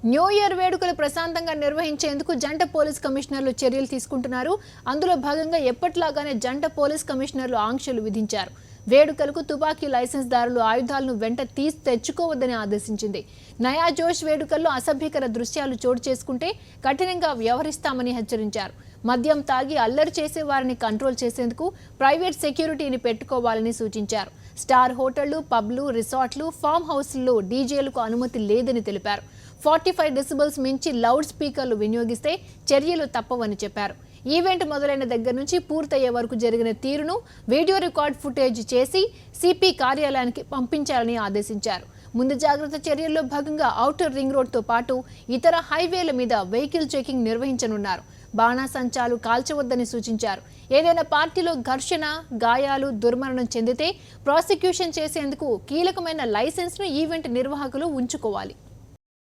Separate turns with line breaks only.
New year వేడుకలు ప్రశాంతంగా నిర్వహించేందుకు జంట పోలీస్ కమిషనర్లు చర్యలు తీసుకుంటున్నారు. అందులో భాగంగా ఎప్పటిలాగానే జంట పోలీస్ కమిషనర్లు ఆంక్షలు విధించారు. వేడుకలకు తుపాకీ లైసెన్స్ దారులు ఆయుధాలను వెంట తీసి తెచ్చుకోవద్దని ఆదేశించింది. నయా జోష్ వేడుకల్లో అసభ్యకర దృశ్యాలు చోటు చేసుకుంటే కఠినంగా వ్యవహరిస్తామని హెచ్చరించారు. మద్యం తాగి అల్లరి చేసే వారిని కంట్రోల్ చేసేందుకు ప్రైవేట్ సెక్యూరిటీని పెట్టుకోవాలని సూచించారు. స్టార్ హోటళ్లు, పబ్లు, రిసార్ట్లు, ఫామ్ హౌస్ల్లో డీజేలకు అనుమతి లేదని తెలిపారు. 45 డెసిబల్స్ మించి లౌడ్ స్పీకర్లు వినియోగిస్తే చర్యలు తప్పవని చెప్పారు. ఈవెంట్ మొదలైన దగ్గర నుంచి పూర్తయ్యే వరకు జరిగిన తీరును వీడియో రికార్డ్ ఫుటేజ్ చేసి సిపి కార్యాలయానికి పంపించాలని ఆదేశించారు. ముందు జాగ్రత్త చర్యల్లో భాగంగా ఔటర్ రింగ్ రోడ్తో పాటు ఇతర హైవేల మీద వెహికల్ చెకింగ్ నిర్వహించనున్నారు. బాణాసంచాలు కాల్చవద్దని సూచించారు. ఏదైనా పార్టీలో ఘర్షణ, గాయాలు, దుర్మరణం చెందితే ప్రాసిక్యూషన్ చేసేందుకు కీలకమైన లైసెన్స్ను ఈవెంట్ నిర్వాహకులు ఉంచుకోవాలి.